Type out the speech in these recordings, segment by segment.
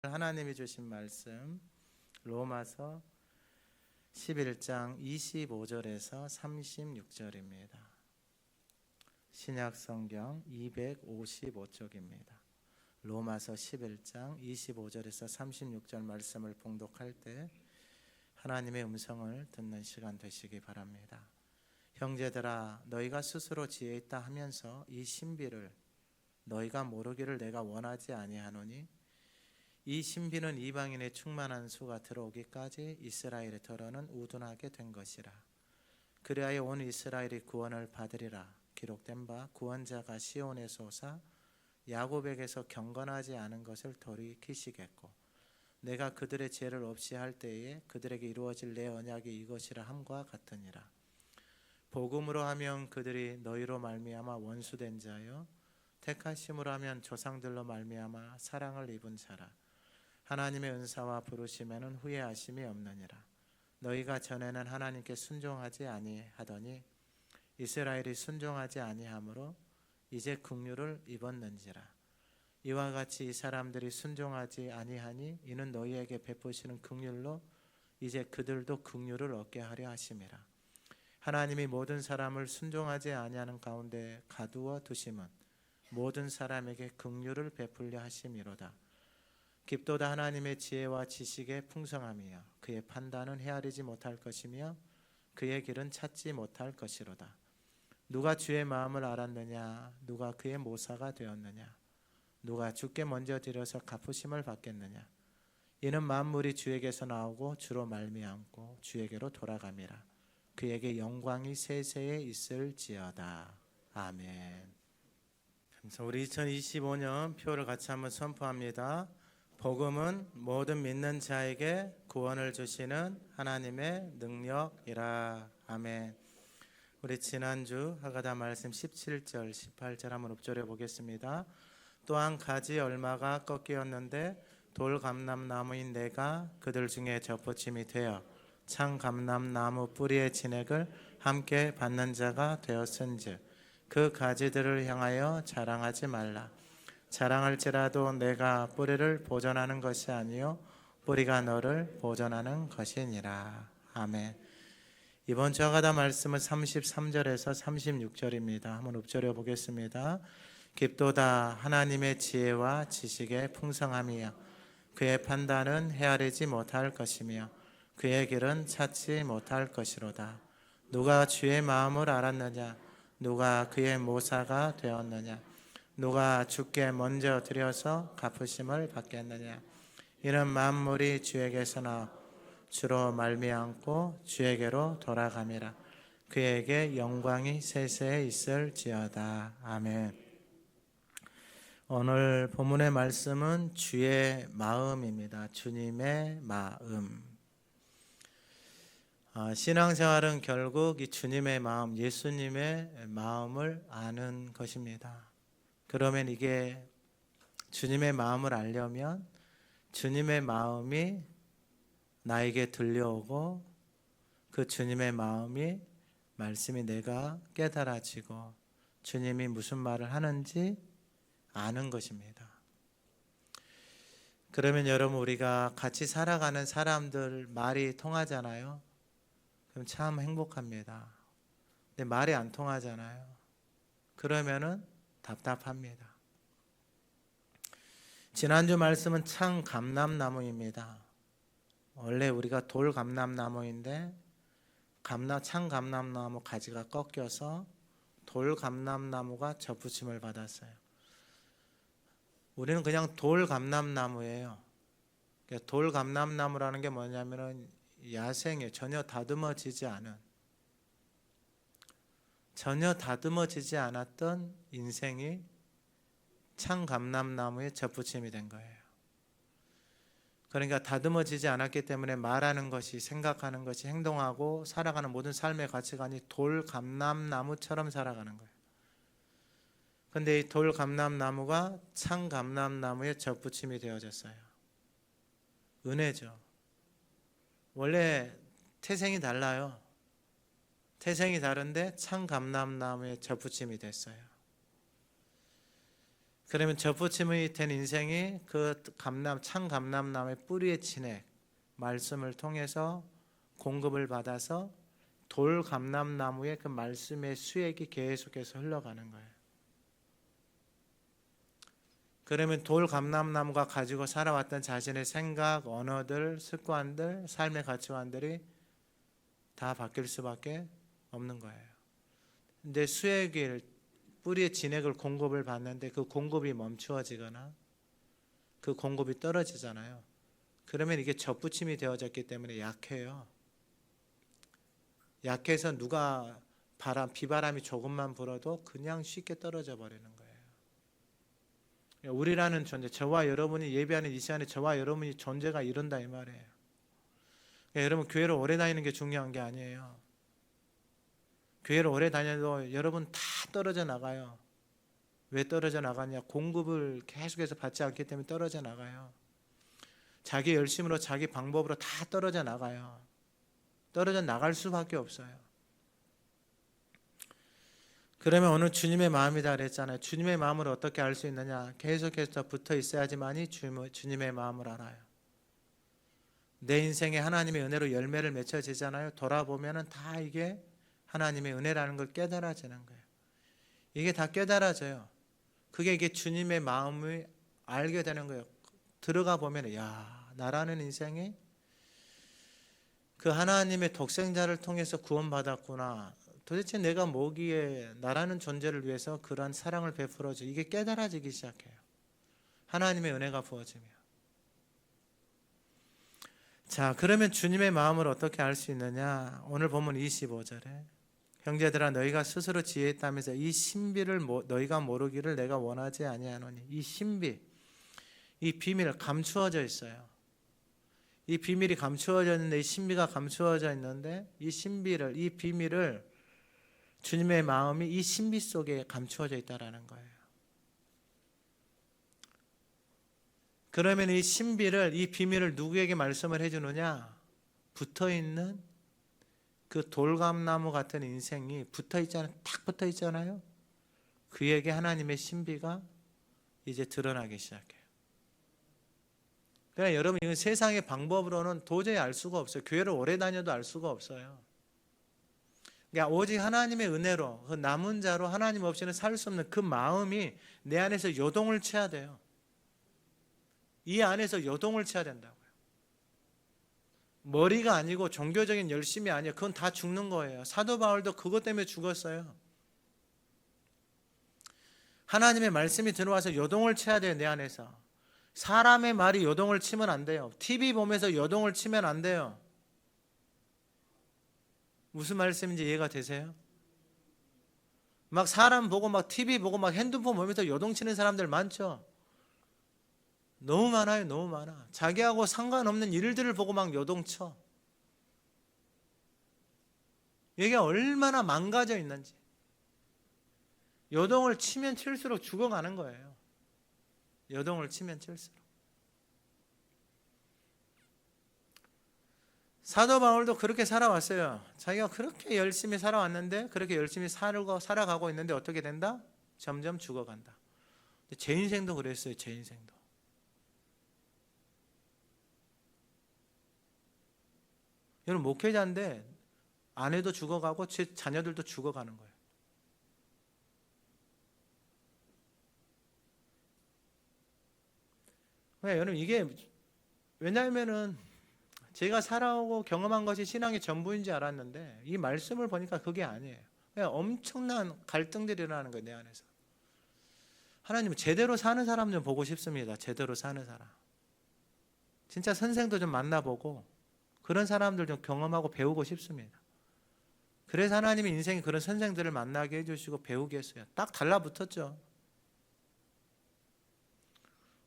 하나님이 주신 말씀 로마서 11장 25절에서 36절입니다. 신약성경 255쪽입니다. 로마서 11장 25절에서 36절 말씀을 봉독할 때 하나님의 음성을 듣는 시간 되시기 바랍니다. 형제들아, 너희가 스스로 지혜 있다 하면서 이 신비를 너희가 모르기를 내가 원하지 아니하노니, 이 신비는 이방인의 충만한 수가 들어오기까지 이스라엘의 더러는 우둔하게 된 것이라. 그리하여 온 이스라엘이 구원을 받으리라. 기록된 바 구원자가 시온에서 오사 야곱에게서 경건하지 않은 것을 돌이키시겠고, 내가 그들의 죄를 없이 할 때에 그들에게 이루어질 내 언약이 이것이라 함과 같으니라. 복음으로 하면 그들이 너희로 말미암아 원수된 자요, 택하심으로 하면 조상들로 말미암아 사랑을 입은 자라. 하나님의 은사와 부르심에는 후회하심이 없느니라. 너희가 전에는 하나님께 순종하지 아니하더니 이스라엘이 순종하지 아니하므로 이제 긍휼을 입었는지라. 이와 같이 이 사람들이 순종하지 아니하니 이는 너희에게 베푸시는 긍휼로 이제 그들도 긍휼을 얻게 하려 하심이라. 하나님이 모든 사람을 순종하지 아니하는 가운데 가두어 두심은 모든 사람에게 긍휼을 베풀려 하심이로다. 깊도다 하나님의 지혜와 지식의 풍성함이여 그의 판단은 헤아리지 못할 것이며 그의 길은 찾지 못할 것이로다. 누가 주의 마음을 알았느냐? 누가 그의 모사가 되었느냐? 누가 주께 먼저 드려서 갚으심을 받겠느냐? 이는 만물이 주에게서 나오고 주로 말미암고 주에게로 돌아감이라. 그에게 영광이 세세에 있을지어다. 아멘. 우리 2025년 표를 같이 한번 선포합니다. 복음은 모든 믿는 자에게 구원을 주시는 하나님의 능력이라. 아멘. 우리 지난주 하가다 말씀 17절 18절 한번 읊조려 보겠습니다. 또한 가지 얼마가 꺾이었는데 돌 감람나무인 내가 그들 중에 접붙임이 되어 창 감람나무 뿌리의 진액을 함께 받는 자가 되었은즉 그 가지들을 향하여 자랑하지 말라. 자랑할지라도 내가 뿌리를 보존하는 것이 아니요 뿌리가 너를 보존하는 것이니라. 아멘. 이번 주 하가다 말씀은 33절에서 36절입니다. 한번 읊조려 보겠습니다. 깊도다 하나님의 지혜와 지식의 풍성함이여 그의 판단은 헤아리지 못할 것이며 그의 길은 찾지 못할 것이로다. 누가 주의 마음을 알았느냐? 누가 그의 모사가 되었느냐? 누가 주께 먼저 드려서 갚으심을 받겠느냐? 이는 만물이 주에게서 나와 주로 말미암고 주에게로 돌아감이라. 그에게 영광이 세세에 있을지어다. 아멘. 오늘 본문의 말씀은 주의 마음입니다. 주님의 마음. 신앙생활은 결국 이 주님의 마음, 예수님의 마음을 아는 것입니다. 그러면 이게 주님의 마음을 알려면 주님의 마음이 나에게 들려오고 그 주님의 마음이 말씀이 내가 깨달아지고 주님이 무슨 말을 하는지 아는 것입니다. 그러면 여러분, 우리가 같이 살아가는 사람들 말이 통하잖아요. 그럼 참 행복합니다. 근데 말이 안 통하잖아요. 그러면은 답답합니다. 지난주 말씀은 창 감람나무입니다. 원래 우리가 돌 감람나무인데 창 감람나무 가지가 꺾여서 돌 감람나무가 접붙임을 받았어요. 우리는 그냥 돌 감람나무예요. 돌 감람나무라는 게 뭐냐면은 야생에 전혀 다듬어지지 않았던 인생이 창 감람나무에 접붙임이 된 거예요. 그러니까 다듬어지지 않았기 때문에 말하는 것이, 생각하는 것이, 행동하고 살아가는 모든 삶의 가치관이 돌 감람나무처럼 살아가는 거예요. 그런데 이 돌 감람나무가 창 감람나무에 접붙임이 되어졌어요. 은혜죠. 원래 태생이 달라요. 태생이 다른데 창 감람나무에 접붙임이 됐어요. 그러면 접붙임이 된 인생이 그 참 감람나무의 뿌리의 진액 말씀을 통해서 공급을 받아서 돌 감람나무의 그 말씀의 수액이 계속해서 흘러가는 거예요. 그러면 돌 감람나무가 가지고 살아왔던 자신의 생각, 언어들, 습관들, 삶의 가치관들이 다 바뀔 수밖에 없는 거예요. 근데 수액을 뿌리의 진액을 공급을 받는데 그 공급이 멈추어지거나 그 공급이 떨어지잖아요. 그러면 이게 접붙임이 되어졌기 때문에 약해요. 약해서 누가 비바람이 조금만 불어도 그냥 쉽게 떨어져 버리는 거예요. 우리라는 존재, 저와 여러분이 예배하는 이 시간에 저와 여러분이 존재가 이런다 이 말이에요. 여러분 교회를 오래 다니는 게 중요한 게 아니에요. 교회를 오래 다녀도 여러분 다 떨어져 나가요. 왜 떨어져 나가냐? 공급을 계속해서 받지 않기 때문에 떨어져 나가요. 자기 열심으로 자기 방법으로 다 떨어져 나가요. 떨어져 나갈 수밖에 없어요. 그러면 오늘 주님의 마음이다 그랬잖아요. 주님의 마음을 어떻게 알 수 있느냐? 계속해서 붙어 있어야지만이 주님의 마음을 알아요. 내 인생에 하나님의 은혜로 열매를 맺혀지잖아요. 돌아보면 다 이게 하나님의 은혜라는 걸 깨달아지는 거예요. 이게 다 깨달아져요. 그게 이게 주님의 마음을 알게 되는 거예요. 들어가 보면 야, 나라는 인생이 그 하나님의 독생자를 통해서 구원받았구나. 도대체 내가 뭐기에 나라는 존재를 위해서 그러한 사랑을 베풀어줘. 이게 깨달아지기 시작해요. 하나님의 은혜가 부어지며. 자, 그러면 주님의 마음을 어떻게 알 수 있느냐? 오늘 본문 25절에 형제들아 너희가 스스로 지혜 있다면서 이 신비를 너희가 모르기를 내가 원하지 아니하노니. 이 신비, 이 비밀 감추어져 있어요. 이 비밀이 감추어져 있는데 이 신비가 감추어져 있는데 이 신비를, 이 비밀을 주님의 마음이 이 신비 속에 감추어져 있다라는 거예요. 그러면 이 신비를, 이 비밀을 누구에게 말씀을 해주느냐? 붙어있는 그 돌감나무 같은 인생이 붙어있잖아요. 딱 붙어있잖아요. 그에게 하나님의 신비가 이제 드러나기 시작해요. 그러니까 여러분 이건 세상의 방법으로는 도저히 알 수가 없어요. 교회를 오래 다녀도 알 수가 없어요. 그러니까 오직 하나님의 은혜로 그 남은 자로 하나님 없이는 살 수 없는 그 마음이 내 안에서 요동을 쳐야 돼요. 이 안에서 요동을 쳐야 된다고요. 머리가 아니고 종교적인 열심이 아니에요. 그건 다 죽는 거예요. 사도 바울도 그것 때문에 죽었어요. 하나님의 말씀이 들어와서 요동을 쳐야 돼요. 내 안에서. 사람의 말이 요동을 치면 안 돼요. TV 보면서 요동을 치면 안 돼요. 무슨 말씀인지 이해가 되세요? 막 사람 보고 막 TV 보고 막 핸드폰 보면서 요동치는 사람들 많죠. 너무 많아요. 너무 많아. 자기하고 상관없는 일들을 보고 막 요동쳐. 이게 얼마나 망가져 있는지. 요동을 치면 칠수록 죽어가는 거예요. 요동을 치면 칠수록. 사도 바울도 그렇게 살아왔어요. 자기가 그렇게 열심히 살아왔는데, 그렇게 열심히 살아가고 있는데 어떻게 된다? 점점 죽어간다. 제 인생도 그랬어요. 제 인생도. 여러분 목회자인데 아내도 죽어가고 제 자녀들도 죽어가는 거예요. 여러분 이게 왜냐하면은 제가 살아오고 경험한 것이 신앙의 전부인 줄 알았는데 이 말씀을 보니까 그게 아니에요. 그냥 엄청난 갈등들이 일어나는 거예요. 내 안에서. 하나님은 제대로 사는 사람 좀 보고 싶습니다. 제대로 사는 사람. 진짜 선생도 좀 만나보고 그런 사람들 좀 경험하고 배우고 싶습니다. 그래서 하나님이 인생에 그런 선생들을 만나게 해주시고 배우게 했어요. 딱 달라붙었죠.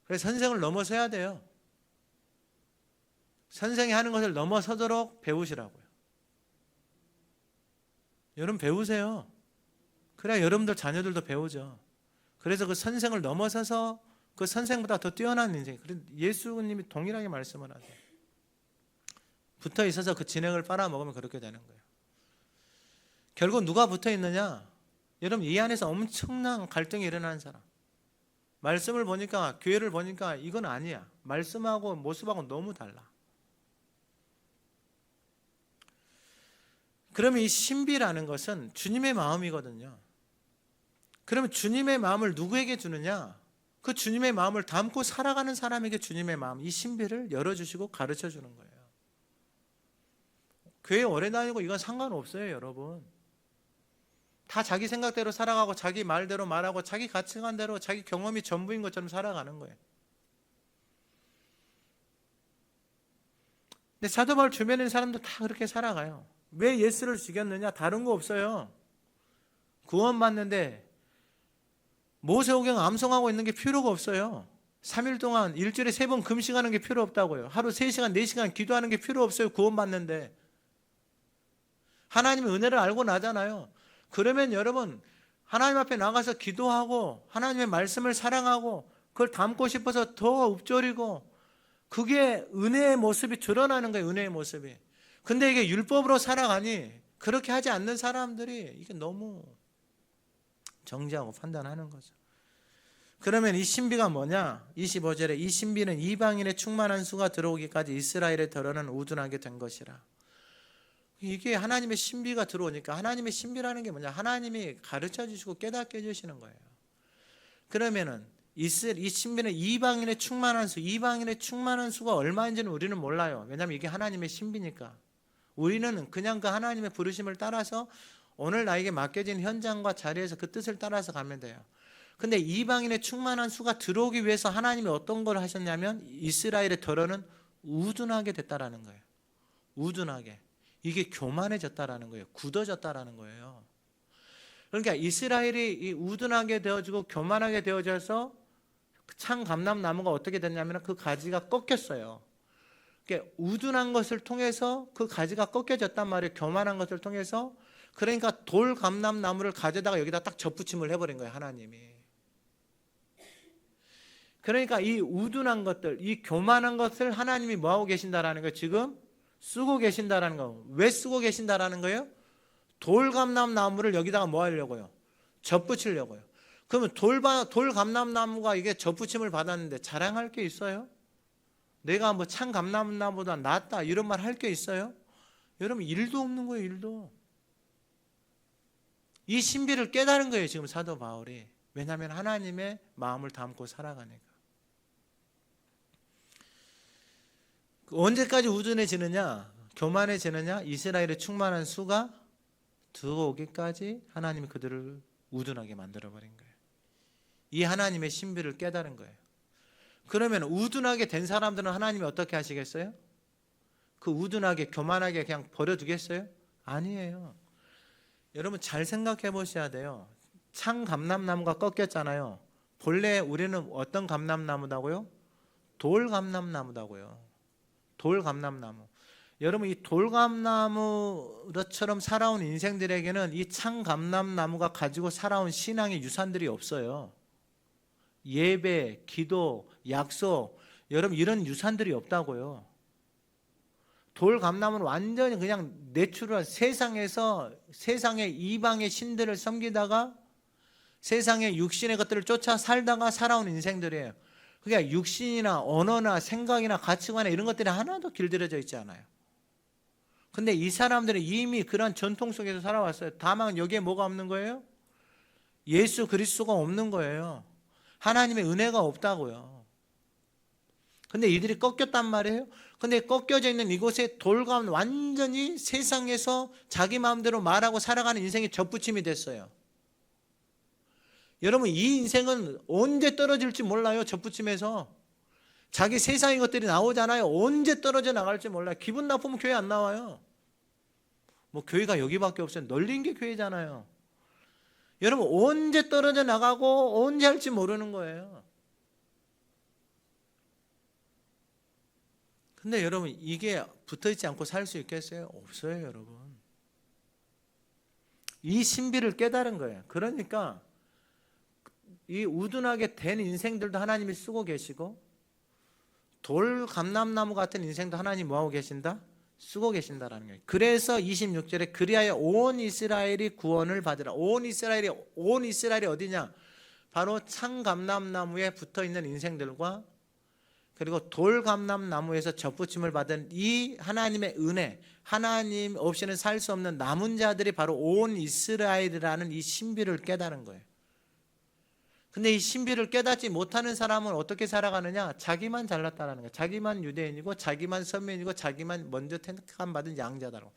그래서 선생을 넘어서야 돼요. 선생이 하는 것을 넘어서도록 배우시라고요. 여러분 배우세요. 그래야 여러분들 자녀들도 배우죠. 그래서 그 선생을 넘어서서 그 선생보다 더 뛰어난 인생. 예수님이 동일하게 말씀을 하세요. 붙어 있어서 그 진액을 빨아먹으면 그렇게 되는 거예요. 결국 누가 붙어 있느냐? 여러분 이 안에서 엄청난 갈등이 일어나는 사람. 말씀을 보니까, 교회를 보니까 이건 아니야. 말씀하고 모습하고 너무 달라. 그러면 이 신비라는 것은 주님의 마음이거든요. 그러면 주님의 마음을 누구에게 주느냐? 그 주님의 마음을 담고 살아가는 사람에게 주님의 마음, 이 신비를 열어주시고 가르쳐 주는 거예요. 교회 오래 다니고 이건 상관없어요, 여러분. 다 자기 생각대로 살아가고 자기 말대로 말하고 자기 가치관대로 자기 경험이 전부인 것처럼 살아가는 거예요. 근데 사도 바울 주변에 있는 사람도 다 그렇게 살아가요. 왜 예수를 죽였느냐? 다른 거 없어요. 구원받는데 모세오경 암송하고 있는 게 필요가 없어요. 3일 동안 일주일에 3번 금식하는 게 필요 없다고요. 하루 3시간 4시간 기도하는 게 필요 없어요. 구원받는데. 하나님의 은혜를 알고 나잖아요. 그러면 여러분, 하나님 앞에 나가서 기도하고 하나님의 말씀을 사랑하고 그걸 담고 싶어서 더 읊조리고, 그게 은혜의 모습이 드러나는 거예요. 은혜의 모습이. 근데 이게 율법으로 살아가니 그렇게 하지 않는 사람들이 이게 너무 정죄하고 판단하는 거죠. 그러면 이 신비가 뭐냐? 25절에 이 신비는 이방인의 충만한 수가 들어오기까지 이스라엘의 덜어는 우둔하게 된 것이라. 이게 하나님의 신비가 들어오니까, 하나님의 신비라는 게 뭐냐? 하나님이 가르쳐 주시고 깨닫게 해주시는 거예요. 그러면은 이 신비는 이방인의 충만한 수, 이방인의 충만한 수가 얼마인지는 우리는 몰라요. 왜냐하면 이게 하나님의 신비니까. 우리는 그냥 그 하나님의 부르심을 따라서 오늘 나에게 맡겨진 현장과 자리에서 그 뜻을 따라서 가면 돼요. 근데 이방인의 충만한 수가 들어오기 위해서 하나님이 어떤 걸 하셨냐면 이스라엘의 덜어는 우둔하게 됐다라는 거예요. 우둔하게. 이게 교만해졌다라는 거예요. 굳어졌다라는 거예요. 그러니까 이스라엘이 이 우둔하게 되어지고 교만하게 되어져서 창 감람나무가 어떻게 됐냐면 그 가지가 꺾였어요. 그러니까 우둔한 것을 통해서 그 가지가 꺾여졌단 말이에요. 교만한 것을 통해서. 그러니까 돌 감람나무를 가져다가 여기다 딱 접붙임을 해버린 거예요, 하나님이. 그러니까 이 우둔한 것들, 이 교만한 것을 하나님이 뭐하고 계신다라는 거예요? 지금 쓰고 계신다라는 거. 왜 쓰고 계신다라는 거예요? 돌감람나무를 여기다가 뭐 하려고요? 접붙이려고요. 그러면 돌감람나무가 이게 접붙임을 받았는데 자랑할 게 있어요? 내가 뭐 창감람나무보다 낫다 이런 말 할 게 있어요? 여러분, 일도 없는 거예요. 일도. 이 신비를 깨달은 거예요, 지금 사도 바울이. 왜냐하면 하나님의 마음을 담고 살아가니까. 언제까지 우둔해지느냐? 교만해지느냐? 이스라엘의 충만한 수가 들어오기까지 하나님이 그들을 우둔하게 만들어버린 거예요. 이 하나님의 신비를 깨달은 거예요. 그러면 우둔하게 된 사람들은 하나님이 어떻게 하시겠어요? 그 우둔하게 교만하게 그냥 버려두겠어요? 아니에요. 여러분 잘 생각해 보셔야 돼요. 창 감람나무가 꺾였잖아요. 본래 우리는 어떤 감람나무다고요? 돌 감람나무다고요. 돌 감람나무. 여러분 이 돌감나무처럼 살아온 인생들에게는 이 창감람나무가 가지고 살아온 신앙의 유산들이 없어요. 예배, 기도, 약속, 여러분 이런 유산들이 없다고요. 돌감나무는 완전히 그냥 내추럴, 세상의 이방의 신들을 섬기다가 세상의 육신의 것들을 쫓아 살다가 살아온 인생들이에요. 그러니까 육신이나 언어나 생각이나 가치관이나 이런 것들이 하나도 길들여져 있지 않아요. 근데 이 사람들은 이미 그런 전통 속에서 살아왔어요. 다만 여기에 뭐가 없는 거예요? 예수 그리스도가 없는 거예요. 하나님의 은혜가 없다고요. 근데 이들이 꺾였단 말이에요. 근데 꺾여져 있는 이곳에 돌감 완전히 세상에서 자기 마음대로 말하고 살아가는 인생이 접붙임이 됐어요. 여러분 이 인생은 언제 떨어질지 몰라요. 접붙임에서. 자기 세상의 것들이 나오잖아요. 언제 떨어져 나갈지 몰라요. 기분 나쁘면 교회 안 나와요. 뭐 교회가 여기밖에 없어요. 널린 게 교회잖아요. 여러분 언제 떨어져 나가고 언제 할지 모르는 거예요. 근데 여러분 이게 붙어있지 않고 살 수 있겠어요? 없어요, 여러분. 이 신비를 깨달은 거예요. 그러니까 이 우둔하게 된 인생들도 하나님이 쓰고 계시고 돌 감람나무 같은 인생도 하나님 뭐하고 계신다? 쓰고 계신다라는 거예요. 그래서 26절에 그리하여 온 이스라엘이 구원을 받으라. 온 이스라엘이 어디냐? 바로 창감람나무에 붙어있는 인생들과 그리고 돌감람나무에서 접붙임을 받은 이 하나님의 은혜, 하나님 없이는 살 수 없는 남은 자들이 바로 온 이스라엘이라는 이 신비를 깨달은 거예요. 근데 이 신비를 깨닫지 못하는 사람은 어떻게 살아가느냐? 자기만 잘났다라는 거예요. 자기만 유대인이고 자기만 선민이고 자기만 먼저 택함 받은 양자다라고.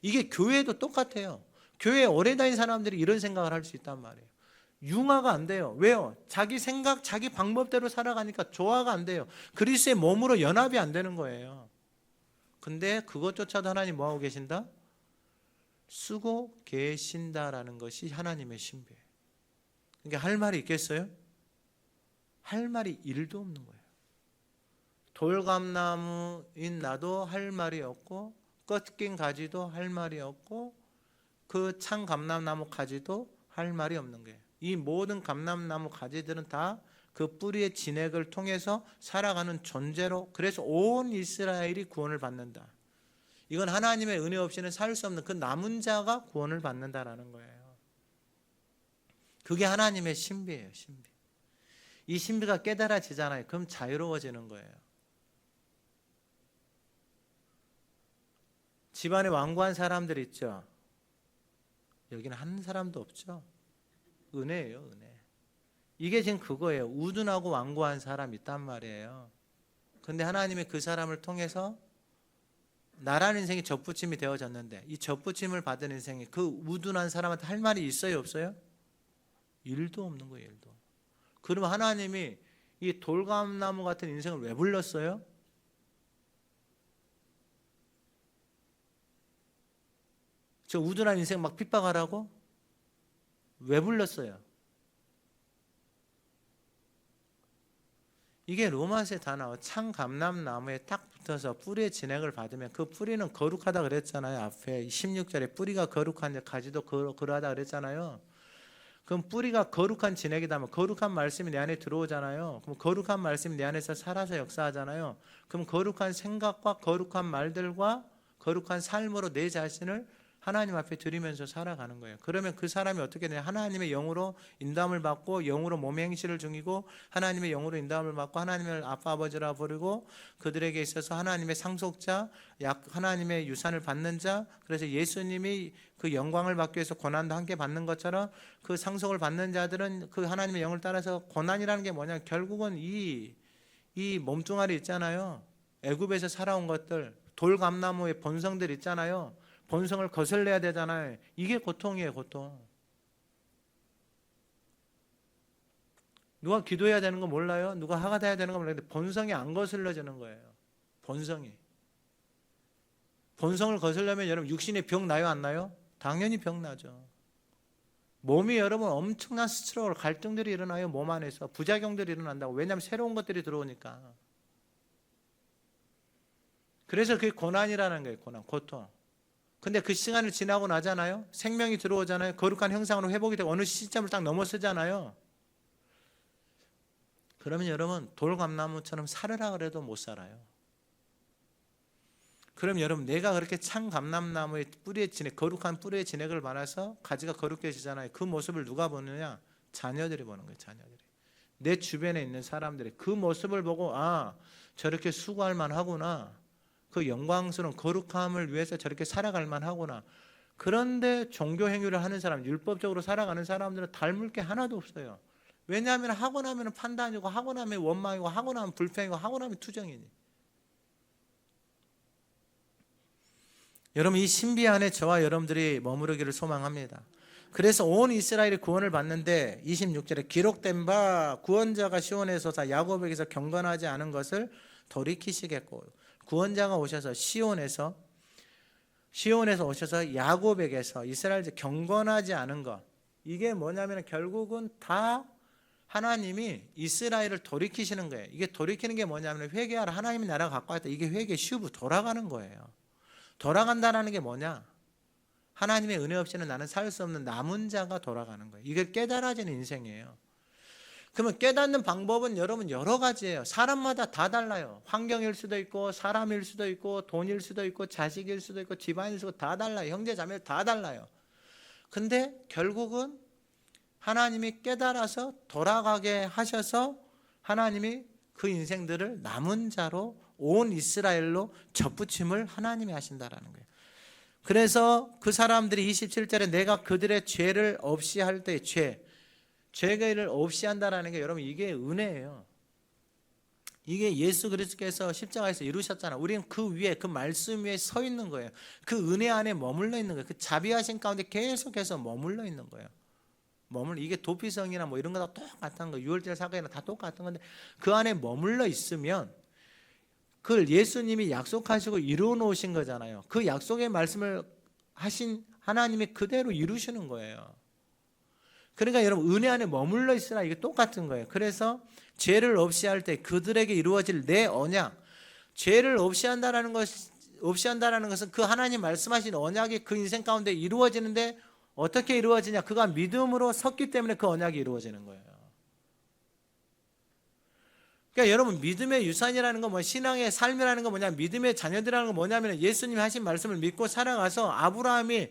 이게 교회도 똑같아요. 교회에 오래 다닌 사람들이 이런 생각을 할 수 있단 말이에요. 융화가 안 돼요. 왜요? 자기 생각, 자기 방법대로 살아가니까 조화가 안 돼요. 그리스도의 몸으로 연합이 안 되는 거예요. 근데 그것조차도 하나님 뭐하고 계신다? 쓰고 계신다라는 것이 하나님의 신비예요. 그러니까 할 말이 있겠어요? 할 말이 1도 없는 거예요. 돌감나무인 나도 할 말이 없고 꺾인 가지도 할 말이 없고 그 창감람나무 가지도 할 말이 없는 거예요. 이 모든 감람나무 가지들은 다 그 뿌리의 진액을 통해서 살아가는 존재로, 그래서 온 이스라엘이 구원을 받는다. 이건 하나님의 은혜 없이는 살 수 없는 그 남은 자가 구원을 받는다라는 거예요. 그게 하나님의 신비예요. 신비. 이 신비가 깨달아지잖아요. 그럼 자유로워지는 거예요. 집안에 완고한 사람들 있죠. 여기는 한 사람도 없죠. 은혜예요, 은혜. 이게 지금 그거예요. 우둔하고 완고한 사람이 있단 말이에요. 근데 하나님이 그 사람을 통해서 나라는 인생이 접붙임이 되어졌는데 이 접붙임을 받은 인생이 그 우둔한 사람한테 할 말이 있어요, 없어요? 1도 없는 거예요, 1도. 그러면 하나님이 이 돌감나무 같은 인생을 왜 불렀어요? 저 우둔한 인생 막 핍박하라고? 왜 불렀어요? 이게 로마서에 다 나와. 창감람나무에 딱 붙어서 뿌리의 진액을 받으면 그 뿌리는 거룩하다 그랬잖아요. 앞에 16절에 뿌리가 거룩한데 가지도 그러하다 그랬잖아요. 그럼 뿌리가 거룩한 진액이다면 거룩한 말씀이 내 안에 들어오잖아요. 그럼 거룩한 말씀이 내 안에서 살아서 역사하잖아요. 그럼 거룩한 생각과 거룩한 말들과 거룩한 삶으로 내 자신을 하나님 앞에 드리면서 살아가는 거예요. 그러면 그 사람이 어떻게 되냐? 하나님의 영으로 인도함을 받고 영으로 몸의 행실을 중이고 하나님의 영으로 인도함을 받고 하나님을 아빠 아버지라 부르고 그들에게 있어서 하나님의 상속자, 하나님의 유산을 받는 자. 그래서 예수님이 그 영광을 받기 위해서 고난도 함께 받는 것처럼 그 상속을 받는 자들은 그 하나님의 영을 따라서 고난이라는 게 뭐냐? 결국은 이 몸뚱아리 있잖아요. 애굽에서 살아온 것들, 돌감나무의 본성들 있잖아요. 본성을 거슬려야 되잖아요. 이게 고통이에요, 고통. 누가 기도해야 되는 거 몰라요? 누가 하가 돼야 되는 거 몰라요? 근데 본성이 안 거슬려지는 거예요. 본성이. 본성을 거슬려면 여러분 육신에 병 나요, 안 나요? 당연히 병 나죠. 몸이 여러분 엄청난 스트레스, 갈등들이 일어나요. 몸 안에서 부작용들이 일어난다고. 왜냐하면 새로운 것들이 들어오니까. 그래서 그게 고난이라는 거예요. 고난, 고통. 근데 그 시간을 지나고 나잖아요. 생명이 들어오잖아요. 거룩한 형상으로 회복이 되고 어느 시점을 딱 넘어서잖아요. 그러면 여러분 돌감나무처럼 살으라 그래도 못 살아요. 그럼 여러분 내가 그렇게 창감람나무의 뿌리에 진액, 거룩한 뿌리의 진액을 받아서 가지가 거룩해지잖아요. 그 모습을 누가 보느냐? 자녀들이 보는 거예요. 자녀들이. 내 주변에 있는 사람들이 그 모습을 보고 아 저렇게 수고할 만하구나. 그 영광스러운 거룩함을 위해서 저렇게 살아갈 만하구나. 그런데 종교 행위를 하는 사람, 율법적으로 살아가는 사람들은 닮을 게 하나도 없어요. 왜냐하면 하고 나면 판단이고 하고 나면 원망이고 하고 나면 불평이고 하고 나면 투정이니. 여러분 이 신비 안에 저와 여러분들이 머무르기를 소망합니다. 그래서 온 이스라엘이 구원을 받는데 26절에 기록된 바 구원자가 시온에서 야곱에게서 경건하지 않은 것을 돌이키시겠고, 구원자가 오셔서 시온에서 오셔서 야곱에게서 이스라엘 경건하지 않은 것, 이게 뭐냐면 결국은 다 하나님이 이스라엘을 돌이키시는 거예요. 이게 돌이키는 게 뭐냐면 회개하라, 하나님의 나라가 갖고 왔다. 이게 회개 슈브 돌아가는 거예요. 돌아간다라는 게 뭐냐? 하나님의 은혜 없이는 나는 살 수 없는 남은 자가 돌아가는 거예요. 이게 깨달아지는 인생이에요. 그러면 깨닫는 방법은 여러분 여러 가지예요. 사람마다 다 달라요. 환경일 수도 있고 사람일 수도 있고 돈일 수도 있고 자식일 수도 있고 집안일 수도 있고 다 달라요. 형제 자매일 다 달라요. 근데 결국은 하나님이 깨달아서 돌아가게 하셔서 하나님이 그 인생들을 남은 자로 온 이스라엘로 접붙임을 하나님이 하신다라는 거예요. 그래서 그 사람들이 27절에 내가 그들의 죄를 없이 할 때 죄를 없이 한다라는 게 여러분 이게 은혜예요. 이게 예수 그리스도께서 십자가에서 이루셨잖아요. 우리는 그 위에 그 말씀 위에 서 있는 거예요. 그 은혜 안에 머물러 있는 거예요. 그 자비하신 가운데 계속해서 머물러 있는 거예요. 이게 도피성이나 뭐 이런 거다 똑같은 거예요. 6월절 사건이나 다 똑같은 건데 그 안에 머물러 있으면 그걸 예수님이 약속하시고 이루어 놓으신 거잖아요. 그 약속의 말씀을 하신 하나님이 그대로 이루시는 거예요. 그러니까 여러분 은혜 안에 머물러 있으라 이게 똑같은 거예요. 그래서 죄를 없이 할 때 그들에게 이루어질 내 언약, 죄를 없이 한다라는 것은 그 하나님 말씀하신 언약이 그 인생 가운데 이루어지는데 어떻게 이루어지냐? 그가 믿음으로 섰기 때문에 그 언약이 이루어지는 거예요. 그러니까 여러분 믿음의 유산이라는 건 신앙의 삶이라는 건 뭐냐? 믿음의 자녀들이라는 건 뭐냐면 예수님이 하신 말씀을 믿고 살아가서 아브라함이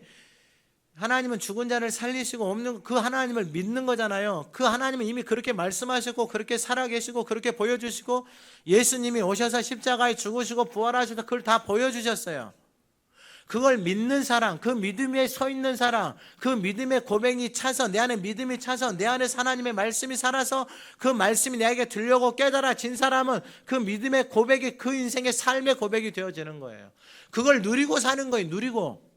하나님은 죽은 자를 살리시고 없는 그 하나님을 믿는 거잖아요. 그 하나님은 이미 그렇게 말씀하셨고 그렇게 살아계시고 그렇게 보여주시고 예수님이 오셔서 십자가에 죽으시고 부활하셔서 그걸 다 보여주셨어요. 그걸 믿는 사람, 그 믿음 위에 서 있는 사람, 그 믿음의 고백이 차서 내 안에 믿음이 차서 내 안에 하나님의 말씀이 살아서 그 말씀이 내게 들려고 깨달아진 사람은 그 믿음의 고백이 그 인생의 삶의 고백이 되어지는 거예요. 그걸 누리고 사는 거예요. 누리고.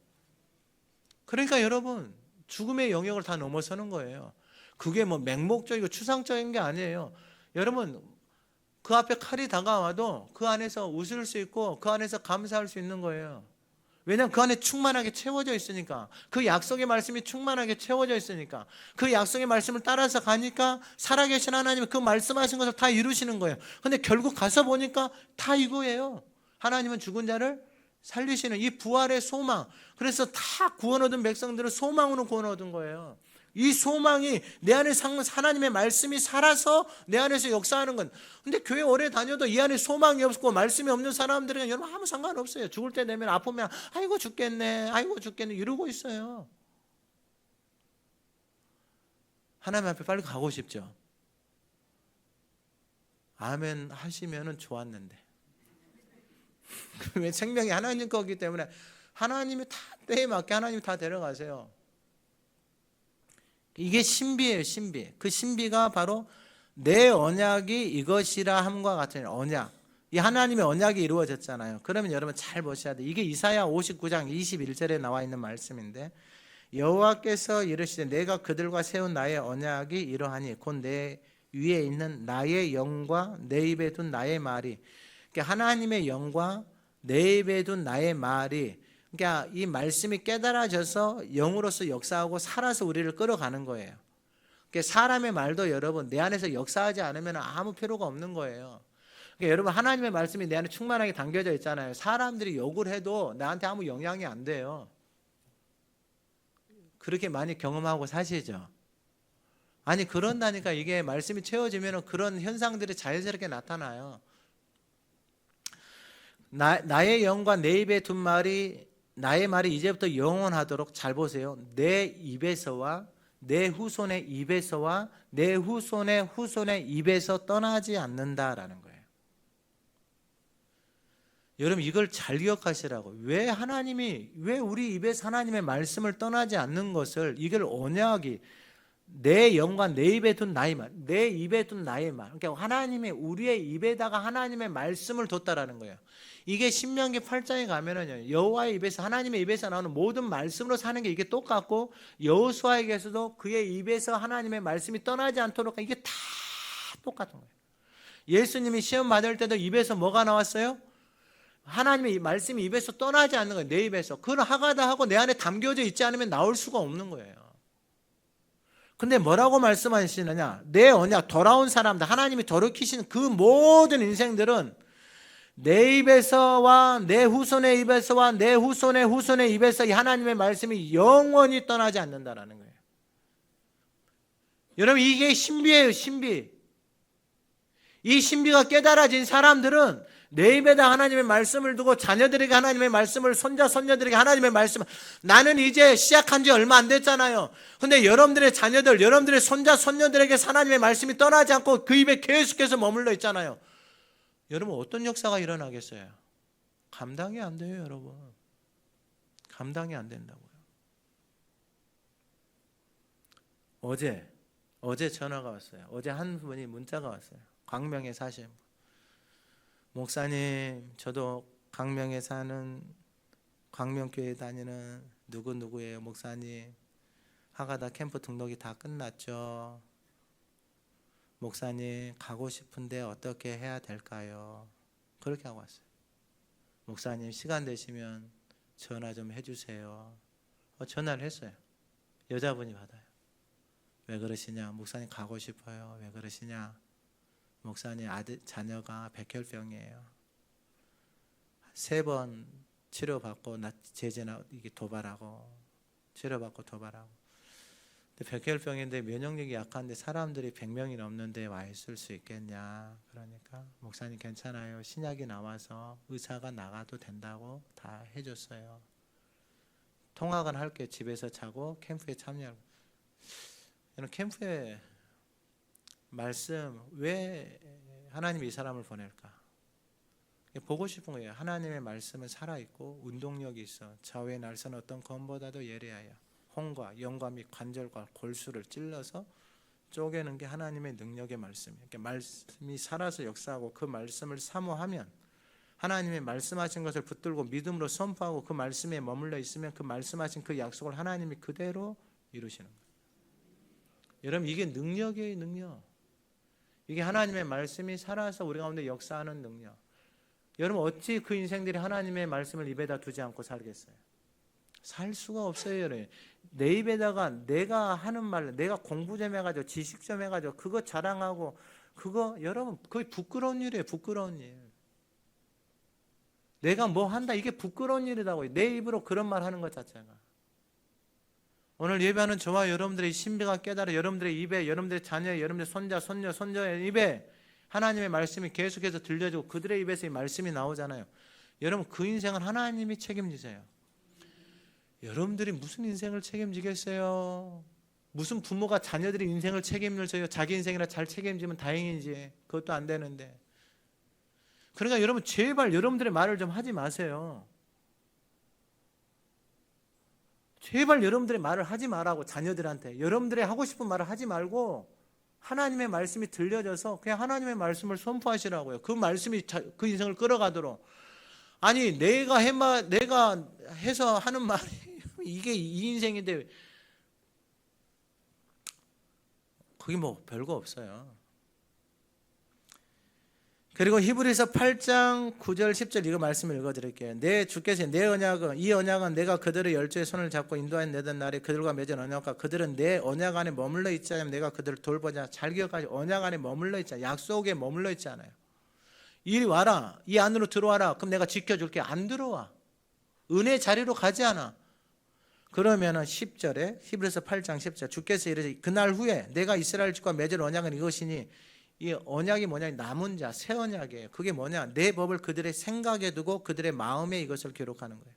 그러니까 여러분 죽음의 영역을 다 넘어서는 거예요. 그게 뭐 맹목적이고 추상적인 게 아니에요. 여러분 그 앞에 칼이 다가와도 그 안에서 웃을 수 있고 그 안에서 감사할 수 있는 거예요. 왜냐하면 그 안에 충만하게 채워져 있으니까. 그 약속의 말씀이 충만하게 채워져 있으니까. 그 약속의 말씀을 따라서 가니까 살아계신 하나님이 그 말씀하신 것을 다 이루시는 거예요. 근데 결국 가서 보니까 다 이거예요. 하나님은 죽은 자를 살리시는 이 부활의 소망. 그래서 다 구원 얻은 백성들은 소망으로 구원 얻은 거예요. 이 소망이 내 안에 하나님의 말씀이 살아서 내 안에서 역사하는 건. 근데 교회 오래 다녀도 이 안에 소망이 없고 말씀이 없는 사람들은 여러분 아무 상관없어요. 죽을 때 되면 아프면 아이고 죽겠네 이러고 있어요. 하나님 앞에 빨리 가고 싶죠. 아멘 하시면은 좋았는데. 왜 생명이 하나님 거기 때문에 하나님이 다 때에 맞게 하나님이 다 데려가세요. 이게 신비예요. 신비. 그 신비가 바로 내 언약이 이것이라 함과 같은 언약. 이 하나님의 언약이 이루어졌잖아요. 그러면 여러분 잘 보셔야 돼요. 이게 이사야 59장 21절에 나와 있는 말씀인데 여호와께서 이르시되 내가 그들과 세운 나의 언약이 이러하니 곧 내 위에 있는 나의 영과 내 입에 둔 나의 말이. 그러니까 하나님의 영과 내 입에 둔 나의 말이, 그러니까 이 말씀이 깨달아져서 영으로서 역사하고 살아서 우리를 끌어가는 거예요. 그러니까 사람의 말도 여러분 내 안에서 역사하지 않으면 아무 필요가 없는 거예요. 그러니까 여러분 하나님의 말씀이 내 안에 충만하게 담겨져 있잖아요. 사람들이 욕을 해도 나한테 아무 영향이 안 돼요. 그렇게 많이 경험하고 사시죠. 아니 그런다니까. 이게 말씀이 채워지면 그런 현상들이 자연스럽게 나타나요. 나의 영과 내 입에 둔 말이, 나의 말이 이제부터 영원하도록, 잘 보세요, 내 입에서와 내 후손의 입에서와 내 후손의 후손의 입에서 떠나지 않는다라는 거예요. 여러분 이걸 잘 기억하시라고. 왜 우리 입에서 하나님의 말씀을 떠나지 않는 것을, 이걸 언약이 내 영과 내 입에 둔 나의 말, 내 입에 둔 나의 말. 그러니까 하나님이 우리의 입에다가 하나님의 말씀을 뒀다라는 거예요. 이게 신명기 8장에 가면은요, 여호와의 입에서, 하나님의 입에서 나오는 모든 말씀으로 사는 게 이게 똑같고, 여호수아에게서도 그의 입에서 하나님의 말씀이 떠나지 않도록 이게 다 똑같은 거예요. 예수님이 시험 받을 때도 입에서 뭐가 나왔어요? 하나님의 말씀이 입에서 떠나지 않는 거예요. 내 입에서. 그걸 하가다 하고 내 안에 담겨져 있지 않으면 나올 수가 없는 거예요. 근데 뭐라고 말씀하시느냐? 내 언약, 돌아온 사람들, 하나님이 돌이키신 그 모든 인생들은 내 입에서와 내 후손의 입에서와 내 후손의 후손의 입에서 이 하나님의 말씀이 영원히 떠나지 않는다라는 거예요. 여러분 이게 신비예요. 신비. 이 신비가 깨달아진 사람들은 내 입에다 하나님의 말씀을 두고 자녀들에게 하나님의 말씀을, 손자 손녀들에게 하나님의 말씀을. 나는 이제 시작한 지 얼마 안 됐잖아요. 근데 여러분들의 자녀들, 여러분들의 손자 손녀들에게 하나님의 말씀이 떠나지 않고 그 입에 계속해서 머물러 있잖아요. 여러분 어떤 역사가 일어나겠어요? 감당이 안 돼요, 여러분. 감당이 안 된다고요. 어제 전화가 왔어요. 어제 한 분이 문자가 왔어요. 광명에 사시는 분. 목사님, 저도 광명에 사는, 광명교회 다니는 누구누구예요. 목사님, 하가다 캠프 등록이 다 끝났죠. 목사님, 가고 싶은데 어떻게 해야 될까요? 그렇게 하고 왔어요. 목사님, 시간 되시면 전화 좀 해주세요. 전화를 했어요. 여자분이 받아요. 왜 그러시냐? 목사님 가고 싶어요. 왜 그러시냐? 목사님 자녀가 백혈병이에요. 3번 치료받고 제재나 이게 도발하고 치료받고 도발하고. 근데 백혈병인데 면역력이 약한데 사람들이 100명이 넘는데 와 있을 수 있겠냐? 그러니까 목사님 괜찮아요. 신약이 나와서 의사가 나가도 된다고 다 해줬어요. 통학은 할게. 집에서 자고 캠프에 참여하고. 캠프에 말씀, 왜 하나님이 이 사람을 보낼까? 보고 싶은 거예요. 하나님의 말씀은 살아있고 운동력이 있어. 좌우의 날선 어떤 검보다도 예리하여 홍과 영과 및 관절과 골수를 찔러서 쪼개는 게 하나님의 능력의 말씀이에요. 말씀이 살아서 역사하고 그 말씀을 사모하면, 하나님의 말씀하신 것을 붙들고 믿음으로 선포하고 그 말씀에 머물러 있으면 그 말씀하신 그 약속을 하나님이 그대로 이루시는 거예요. 여러분 이게 능력이에요. 능력. 이게 하나님의 말씀이 살아서 우리 가운데 역사하는 능력. 여러분 어찌 그 인생들이 하나님의 말씀을 입에다 두지 않고 살겠어요? 살 수가 없어요. 여러분 내 입에다가 내가 하는 말, 내가 공부 좀 해가지고 지식 좀 해가지고 그거 자랑하고, 그거 여러분 거의 부끄러운 일이에요. 부끄러운 일. 내가 뭐 한다, 이게 부끄러운 일이라고요. 내 입으로 그런 말 하는 것 자체가. 오늘 예배하는 저와 여러분들의 신비가 깨달아 여러분들의 입에, 여러분들의 자녀, 여러분들의 손자, 손녀, 손자의 입에 하나님의 말씀이 계속해서 들려지고 그들의 입에서 이 말씀이 나오잖아요. 여러분 그 인생은 하나님이 책임지세요. 여러분들이 무슨 인생을 책임지겠어요? 무슨 부모가 자녀들의 인생을 책임을 져요? 자기 인생이라 잘 책임지면 다행이지. 그것도 안 되는데. 그러니까 여러분 제발 여러분들의 말을 좀 하지 마세요. 제발 여러분들의 말을 하지 말라고. 자녀들한테 여러분들의 하고 싶은 말을 하지 말고 하나님의 말씀이 들려져서 그냥 하나님의 말씀을 선포하시라고요. 그 말씀이 그 인생을 끌어가도록. 아니 내가 해서 하는 말이 이게 이 인생인데 그게 뭐 별거 없어요. 그리고 히브리서 8장 9절 10절 이거 말씀을 읽어드릴게요. 내 주께서 내 언약은, 이 언약은 내가 그들의 열조의 손을 잡고 인도하여 내던 날에 그들과 맺은 언약과 그들은 내 언약 안에 머물러 있지 않으면 내가 그들을 돌보자. 잘 기억하시. 언약 안에 머물러 있지 않아요. 약속에 머물러 있지 않아요. 이리 와라, 이 안으로 들어와라. 그럼 내가 지켜줄게. 안 들어와. 은혜 자리로 가지 않아. 그러면은 10절에 히브리서 8장 10절 주께서 이르시되 그날 후에 내가 이스라엘 집과 맺을 언약은 이것이니, 이 언약이 뭐냐? 남은 자, 새 언약이에요. 그게 뭐냐? 내 법을 그들의 생각에 두고 그들의 마음에 이것을 기록하는 거예요.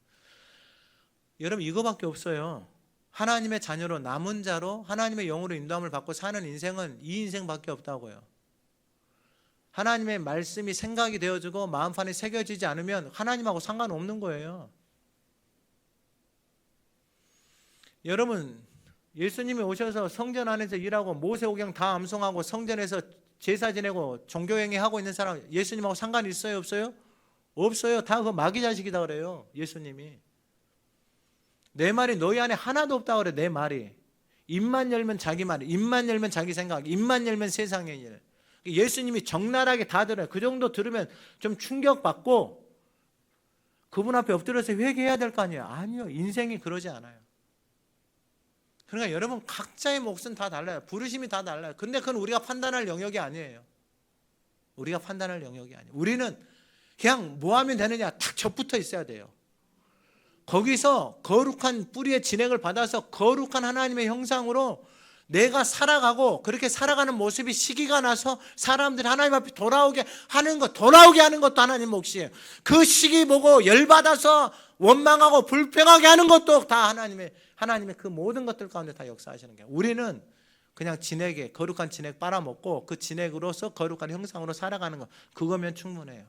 여러분 이거밖에 없어요. 하나님의 자녀로, 남은 자로 하나님의 영으로 인도함을 받고 사는 인생은 이 인생밖에 없다고요. 하나님의 말씀이 생각이 되어지고 마음판에 새겨지지 않으면 하나님하고 상관없는 거예요. 여러분 예수님이 오셔서 성전 안에서 일하고 모세오경 다 암송하고 성전에서 제사 지내고 종교행위 하고 있는 사람 예수님하고 상관이 있어요? 없어요? 없어요. 다 그 마귀 자식이다 그래요. 예수님이. 내 말이 너희 안에 하나도 없다 그래. 내 말이. 입만 열면 자기 말, 입만 열면 자기 생각, 입만 열면 세상의 일. 예수님이 적나라하게 다 들어요. 그 정도 들으면 좀 충격받고 그분 앞에 엎드려서 회개해야 될 거 아니에요. 아니요. 인생이 그러지 않아요. 그러니까 여러분 각자의 몫은 다 달라요. 부르심이 다 달라요. 근데 그건 우리가 판단할 영역이 아니에요. 우리가 판단할 영역이 아니에요. 우리는 그냥 뭐 하면 되느냐 딱 접붙어 있어야 돼요. 거기서 거룩한 뿌리의 진액을 받아서 거룩한 하나님의 형상으로 내가 살아가고 그렇게 살아가는 모습이 시기가 나서 사람들이 하나님 앞에 돌아오게 하는 것도 하나님 몫이에요. 그 시기 보고 열받아서 원망하고 불평하게 하는 것도 다 하나님의 그 모든 것들 가운데 다 역사하시는 거예요. 우리는 그냥 진액에 거룩한 진액 빨아먹고 그 진액으로서 거룩한 형상으로 살아가는 것, 그거면 충분해요.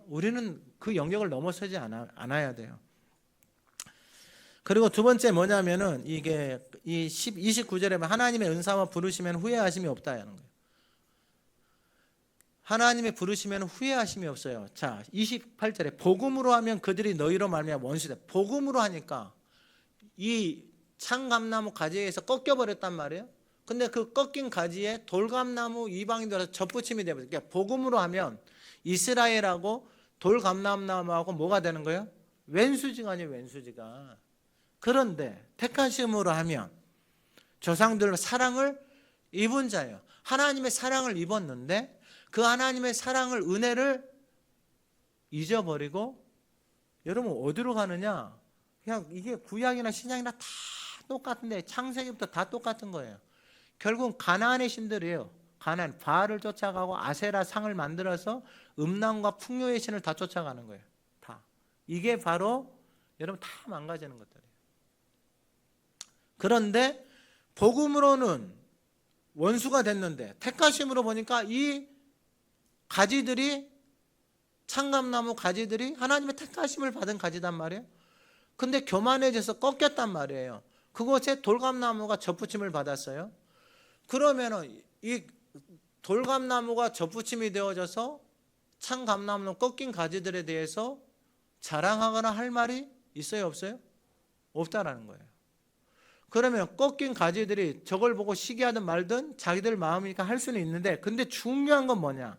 우리는 그 영역을 넘어서지 않아야 돼요. 그리고 두 번째 뭐냐면은 이게 이 29절에 하나님의 은사와 부르시면 후회하심이 없다는 거예요. 하나님의 부르시면 후회하심이 없어요. 자, 28절에 복음으로 하면 그들이 너희로 말미암아 원수다. 복음으로 하니까 이 참감나무 가지에서 꺾여버렸단 말이에요. 근데 그 꺾인 가지에 돌감나무 이방인들한테 접붙임이 되버려요. 그러니까 복음으로 하면 이스라엘하고 돌감나무하고 뭐가 되는 거예요? 왼수지가 아니에요, 왼수지가. 그런데 택하심으로 하면 조상들로 사랑을 입은 자예요. 하나님의 사랑을 입었는데 그 하나님의 사랑을, 은혜를 잊어버리고, 여러분 어디로 가느냐? 그냥 이게 구약이나 신약이나 다 똑같은데 창세기부터 다 똑같은 거예요. 결국 가나안의 신들이에요. 가나안, 바알을 쫓아가고 아세라 상을 만들어서 음란과 풍요의 신을 다 쫓아가는 거예요. 다. 이게 바로 여러분 다 망가지는 것들이에요. 그런데 복음으로는 원수가 됐는데 택하심으로 보니까 이 가지들이, 참감나무 가지들이 하나님의 택하심을 받은 가지단 말이에요. 근데 교만해져서 꺾였단 말이에요. 그곳에 돌감나무가 접붙임을 받았어요. 그러면은 이 돌감나무가 접붙임이 되어져서 참감나무는 꺾인 가지들에 대해서 자랑하거나 할 말이 있어요, 없어요? 없다라는 거예요. 그러면 꺾인 가지들이 저걸 보고 시기하든 말든 자기들 마음이니까 할 수는 있는데, 근데 중요한 건 뭐냐?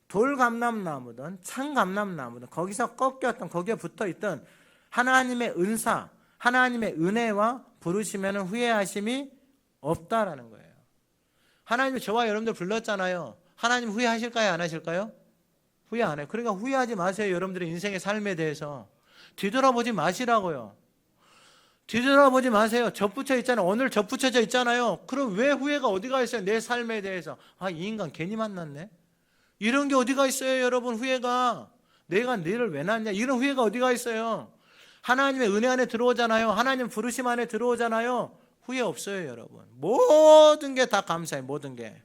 돌감람나무든 참감람나무든 거기서 꺾였던, 거기에 붙어있던 하나님의 은사, 하나님의 은혜와 부르시면 후회하심이 없다라는 거예요. 하나님이 저와 여러분들 불렀잖아요. 하나님 후회하실까요, 안 하실까요? 후회 안 해요. 그러니까 후회하지 마세요. 여러분들의 인생의 삶에 대해서 뒤돌아보지 마시라고요. 뒤돌아보지 마세요. 접붙여 있잖아요. 오늘 접붙여져 있잖아요. 그럼 왜 후회가 어디가 있어요? 내 삶에 대해서. 아, 이 인간 괜히 만났네. 이런 게 어디가 있어요, 여러분? 후회가. 내가 너를 왜 낳냐? 이런 후회가 어디가 있어요? 하나님의 은혜 안에 들어오잖아요. 하나님 부르심 안에 들어오잖아요. 후회 없어요, 여러분. 모든 게 다 감사해요. 모든 게.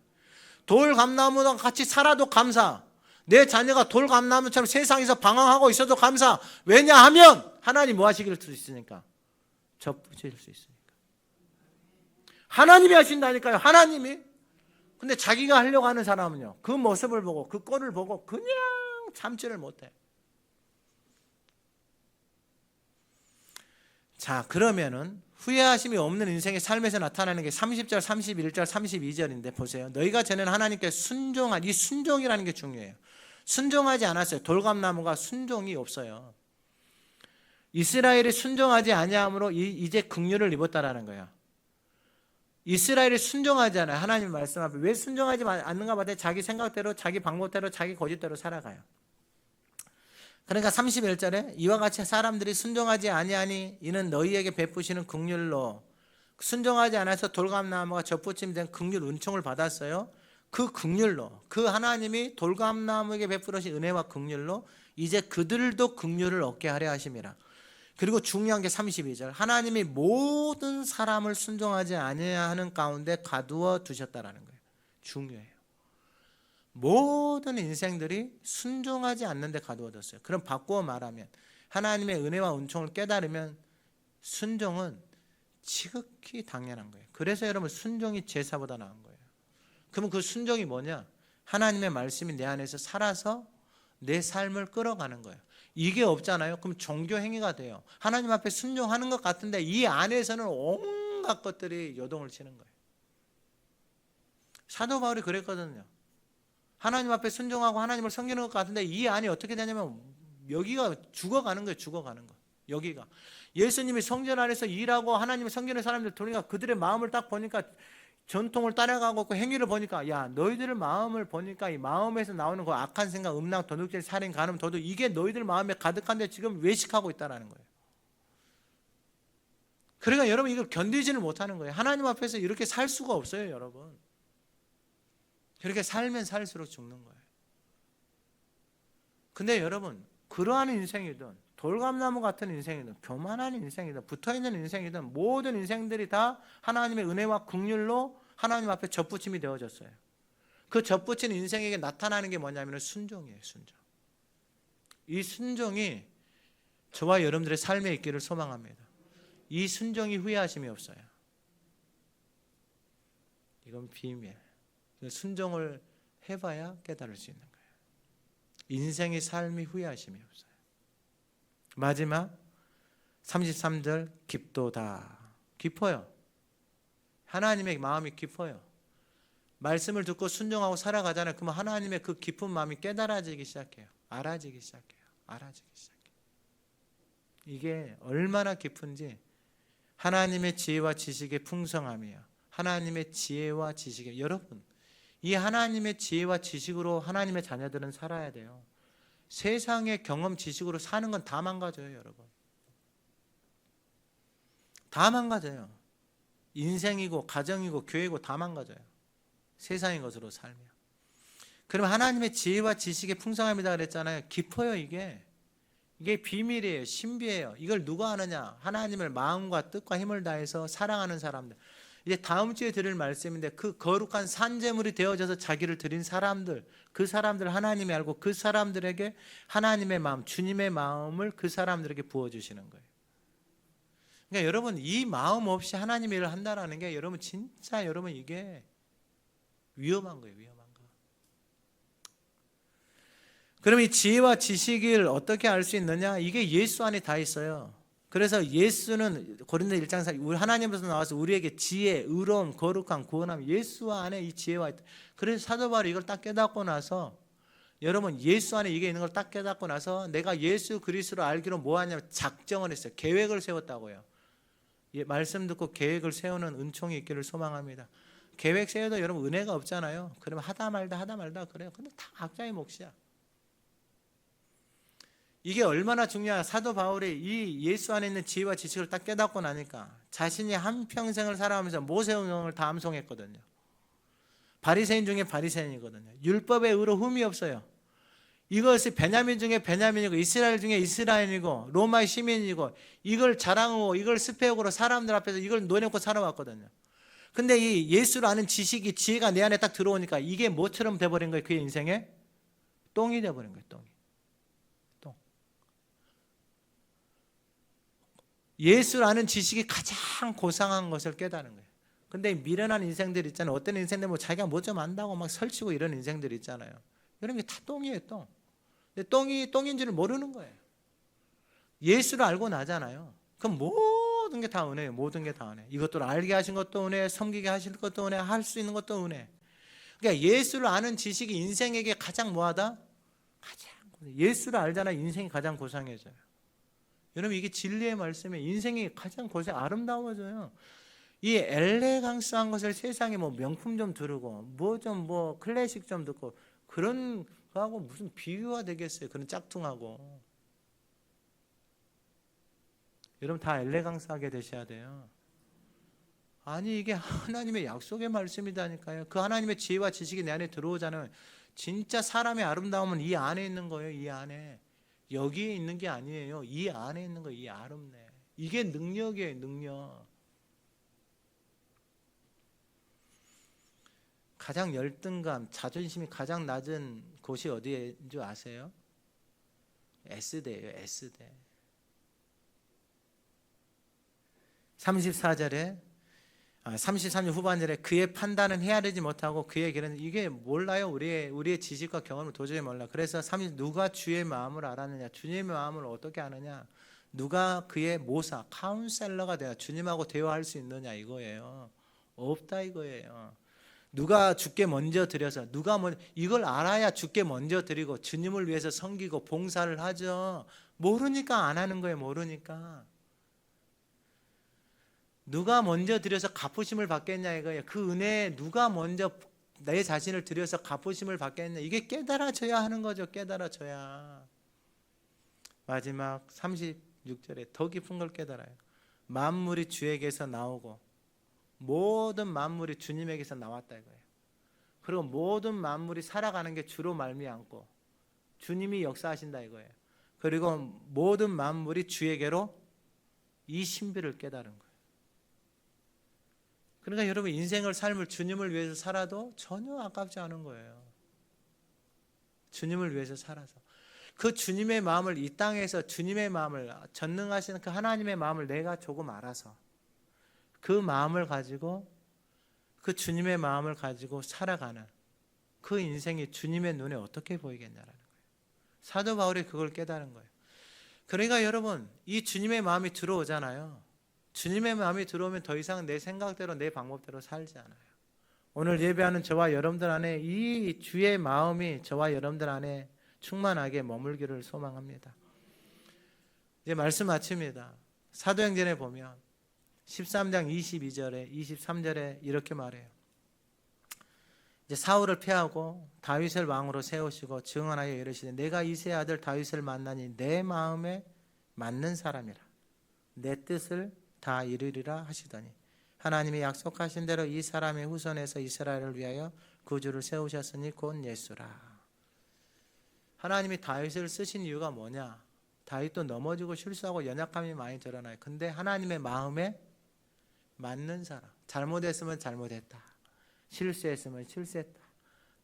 돌감나무랑 같이 살아도 감사. 내 자녀가 돌감나무처럼 세상에서 방황하고 있어도 감사. 왜냐하면 하나님 뭐 하시길 수 있으니까. 접붙일 수 있으니까. 하나님이 하신다니까요. 하나님이. 근데 자기가 하려고 하는 사람은요, 그 모습을 보고 그 꼴을 보고 그냥 참지를 못해. 자, 그러면은 후회하심이 없는 인생의 삶에서 나타나는 게 30절, 31절, 32절인데 보세요. 너희가 전에는 하나님께 순종한, 이 순종이라는 게 중요해요. 순종하지 않았어요. 돌감나무가 순종이 없어요. 이스라엘이 순종하지 아니함으로 이제 긍휼을 입었다라는 거예요. 이스라엘이 순종하지 않아요. 하나님 말씀 앞에. 왜 순종하지 않는가 봤더니 자기 생각대로, 자기 방법대로, 자기 고집대로 살아가요. 그러니까 31절에 이와 같이 사람들이 순종하지 아니하니 이는 너희에게 베푸시는 긍휼로, 순종하지 않아서 돌감나무가 접붙임된 긍휼 은총을 받았어요. 그 긍휼로, 그 하나님이 돌감나무에게 베푸신 은혜와 긍휼로 이제 그들도 긍휼을 얻게 하려 하심이라. 그리고 중요한 게 32절, 하나님이 모든 사람을 순종하지 아니하는 가운데 가두어 두셨다라는 거예요. 중요해요. 모든 인생들이 순종하지 않는데 가두어졌어요. 그럼 바꾸어 말하면 하나님의 은혜와 은총을 깨달으면 순종은 지극히 당연한 거예요. 그래서 여러분 순종이 제사보다 나은 거예요. 그러면 그 순종이 뭐냐? 하나님의 말씀이 내 안에서 살아서 내 삶을 끌어가는 거예요. 이게 없잖아요. 그럼 종교 행위가 돼요. 하나님 앞에 순종하는 것 같은데 이 안에서는 온갖 것들이 요동을 치는 거예요. 사도 바울이 그랬거든요. 하나님 앞에 순종하고 하나님을 섬기는 것 같은데 이 안이 어떻게 되냐면 여기가 죽어가는 거예요. 죽어가는 거. 여기가. 예수님이 성전 안에서 일하고 하나님을 섬기는 사람들 보니까 그들의 마음을 딱 보니까 전통을 따라가고 그 행위를 보니까, 야, 너희들 마음을 보니까 이 마음에서 나오는 그 악한 생각, 음란, 도둑질, 살인, 간음, 도둑, 이게 너희들 마음에 가득한데 지금 외식하고 있다라는 거예요. 그러니까 여러분 이걸 견디지를 못하는 거예요. 하나님 앞에서 이렇게 살 수가 없어요, 여러분. 그렇게 살면 살수록 죽는 거예요. 근데 여러분, 그러한 인생이든 돌감나무 같은 인생이든 교만한 인생이든 붙어있는 인생이든 모든 인생들이 다 하나님의 은혜와 긍휼로 하나님 앞에 접붙임이 되어졌어요. 그 접붙인 인생에게 나타나는 게 뭐냐면 순종이에요. 순종. 이 순종이 저와 여러분들의 삶에 있기를 소망합니다. 이 순종이 후회하심이 없어요. 이건 비밀. 순종을 해봐야 깨달을 수 있는 거예요. 인생의 삶이 후회하심이 없어요. 마지막 33절 깊도다. 깊어요. 하나님의 마음이 깊어요. 말씀을 듣고 순종하고 살아가잖아요. 그러면 하나님의 그 깊은 마음이 깨달아지기 시작해요. 알아지기 시작해요. 알아지기 시작해요. 이게 얼마나 깊은지 하나님의 지혜와 지식의 풍성함이에요. 하나님의 지혜와 지식의 여러분, 이 하나님의 지혜와 지식으로 하나님의 자녀들은 살아야 돼요. 세상의 경험 지식으로 사는 건 다 망가져요, 여러분. 다 망가져요. 인생이고 가정이고 교회고 다 망가져요. 세상의 것으로 살면. 그럼 하나님의 지혜와 지식의 풍성함이다 그랬잖아요. 깊어요, 이게. 이게 비밀이에요. 신비예요. 이걸 누가 아느냐? 하나님을 마음과 뜻과 힘을 다해서 사랑하는 사람들. 이제 다음 주에 드릴 말씀인데 그 거룩한 산제물이 되어져서 자기를 드린 사람들, 그 사람들 하나님이 알고 그 사람들에게 하나님의 마음, 주님의 마음을 그 사람들에게 부어주시는 거예요. 그러니까 여러분, 이 마음 없이 하나님의 일을 한다는 게 여러분 진짜 여러분 이게 위험한 거예요. 위험한 거. 그럼 이 지혜와 지식을 어떻게 알 수 있느냐? 이게 예수 안에 다 있어요. 그래서 예수는 고린도 1장 4 우리 하나님으로서 나와서 우리에게 지혜, 의로움, 거룩함, 구원함, 예수 안에 이 지혜와 있다. 그래서 사도 바울이 이걸 딱 깨닫고 나서 여러분 예수 안에 이게 있는 걸 딱 깨닫고 나서 내가 예수 그리스도를 알기로 뭐 하냐면 작정을 했어요. 계획을 세웠다고요. 말씀 듣고 계획을 세우는 은총이 있기를 소망합니다. 계획 세워도 여러분 은혜가 없잖아요. 그러면 하다 말다 그래요. 근데 다 각자의 몫이야. 이게 얼마나 중요한 사도 바울이 이 예수 안에 있는 지혜와 지식을 딱 깨닫고 나니까 자신이 한평생을 살아가면서 모세오경을 다 암송했거든요. 바리새인 중에 바리새인이거든요. 율법의 의로 흠이 없어요. 이것이 베냐민 중에 베냐민이고 이스라엘 중에 이스라엘이고 로마의 시민이고 이걸 자랑하고 이걸 스펙으로 사람들 앞에서 이걸 노려놓고 살아왔거든요. 근데 이 예수를 아는 지식이 지혜가 내 안에 딱 들어오니까 이게 뭐처럼 돼버린 거예요. 그의 인생에 똥이 돼버린 거예요. 똥이. 예수를 아는 지식이 가장 고상한 것을 깨닫는 거예요. 근데 미련한 인생들 있잖아요. 어떤 인생들 뭐 자기가 뭐 좀 안다고 막 설치고 이런 인생들 있잖아요. 이런 게 다 똥이에요, 똥. 근데 똥이 똥인지를 모르는 거예요. 예수를 알고 나잖아요. 그럼 모든 게 다 은혜예요. 모든 게 다 은혜. 이것도 알게 하신 것도 은혜, 섬기게 하실 것도 은혜, 할 수 있는 것도 은혜. 그러니까 예수를 아는 지식이 인생에게 가장 뭐하다? 가장 예수를 알잖아요. 인생이 가장 고상해져요. 여러분 이게 진리의 말씀에 인생이 가장 고생 아름다워져요. 이 엘레강스한 것을 세상에 뭐 명품 좀 두르고 뭐 클래식 좀 듣고 그런 거하고 무슨 비교가 되겠어요. 그런 짝퉁하고. 여러분 다 엘레강스하게 되셔야 돼요. 아니 이게 하나님의 약속의 말씀이다니까요. 그 하나님의 지혜와 지식이 내 안에 들어오잖아요. 진짜 사람의 아름다움은 이 안에 있는 거예요. 이 안에. 여기에 있는 게 아니에요. 이 안에 있는 거예요. 이 아름네. 이게 능력이에요. 능력. 가장 열등감, 자존심이 가장 낮은 곳이 어디인 줄 아세요? S대예요. S대. 34절에 33절 후반절에 그의 판단은 헤아리지 못하고 그의 길은 이게 몰라요. 우리의 지식과 경험을 도저히 몰라. 그래서 누가 주의 마음을 알았느냐? 주님의 마음을 어떻게 아느냐? 누가 그의 모사, 카운셀러가 되어 주님하고 대화할 수 있느냐 이거예요. 없다 이거예요. 누가 주께 먼저 드려서 이걸 알아야 주께 먼저 드리고 주님을 위해서 섬기고 봉사를 하죠. 모르니까 안 하는 거예요. 모르니까. 누가 먼저 드려서 갚으심을 받겠냐 이거예요. 그 은혜에 누가 먼저 내 자신을 드려서 갚으심을 받겠냐. 이게 깨달아져야 하는 거죠. 깨달아져야. 마지막 36절에 더 깊은 걸 깨달아요. 만물이 주에게서 나오고 모든 만물이 주님에게서 나왔다 이거예요. 그리고 모든 만물이 살아가는 게 주로 말미암고 주님이 역사하신다 이거예요. 그리고 모든 만물이 주에게로 이 신비를 깨달은 거예요. 그러니까 여러분 인생을 삶을 주님을 위해서 살아도 전혀 아깝지 않은 거예요. 주님을 위해서 살아서 그 주님의 마음을 이 땅에서 주님의 마음을 전능하신 그 하나님의 마음을 내가 조금 알아서 그 마음을 가지고 그 주님의 마음을 가지고 살아가는 그 인생이 주님의 눈에 어떻게 보이겠냐라는 거예요. 사도 바울이 그걸 깨달은 거예요. 그러니까 여러분 이 주님의 마음이 들어오잖아요. 주님의 마음이 들어오면 더 이상 내 생각대로 내 방법대로 살지 않아요. 오늘 예배하는 저와 여러분들 안에 이 주의 마음이 저와 여러분들 안에 충만하게 머물기를 소망합니다. 이제 말씀 마칩니다. 사도행전에 보면 13장 22절에 23절에 이렇게 말해요. 이제 사울을 패하고 다윗을 왕으로 세우시고 증언하여 이르시되 내가 이새의 아들 다윗을 만나니 내 마음에 맞는 사람이라 내 뜻을 다 이루리라 하시더니 하나님이 약속하신 대로 이 사람의 후손에서 이스라엘을 위하여 구주를 세우셨으니 곧 예수라. 하나님이 다윗을 쓰신 이유가 뭐냐? 다윗도 넘어지고 실수하고 연약함이 많이 드러나요. 근데 하나님의 마음에 맞는 사람, 잘못했으면 잘못했다, 실수했으면 실수했다,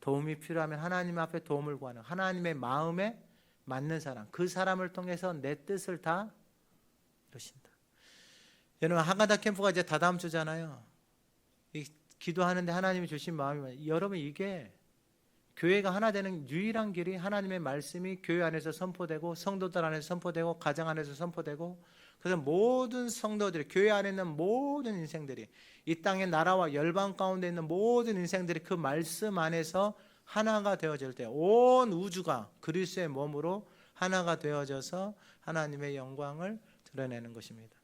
도움이 필요하면 하나님 앞에 도움을 구하는 하나님의 마음에 맞는 사람, 그 사람을 통해서 내 뜻을 다 이루신다. 여러분 하가다 캠프가 이제 다다음 주잖아요. 기도하는데 하나님이 주신 마음이 여러분 이게 교회가 하나 되는 유일한 길이 하나님의 말씀이 교회 안에서 선포되고 성도들 안에서 선포되고 가정 안에서 선포되고 그래서 모든 성도들이 교회 안에 있는 모든 인생들이 이 땅의 나라와 열방 가운데 있는 모든 인생들이 그 말씀 안에서 하나가 되어질 때 온 우주가 그리스도의 몸으로 하나가 되어져서 하나님의 영광을 드러내는 것입니다.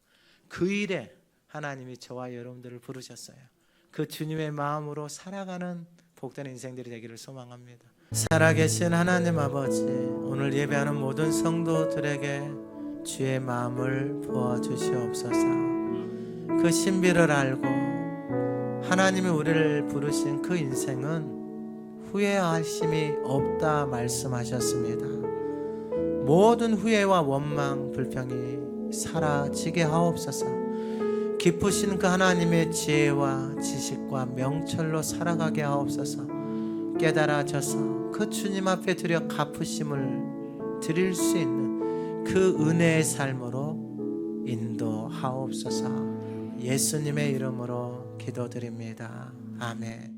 그 일에 하나님이 저와 여러분들을 부르셨어요. 그 주님의 마음으로 살아가는 복된 인생들이 되기를 소망합니다. 살아계신 하나님 아버지, 오늘 예배하는 모든 성도들에게 주의 마음을 부어주시옵소서. 그 신비를 알고 하나님이 우리를 부르신 그 인생은 후회하심이 없다 말씀하셨습니다. 모든 후회와 원망, 불평이 사라지게 하옵소서. 깊으신 그 하나님의 지혜와 지식과 명철로 살아가게 하옵소서. 깨달아져서 그 주님 앞에 드려 갚으심을 드릴 수 있는 그 은혜의 삶으로 인도하옵소서. 예수님의 이름으로 기도드립니다. 아멘.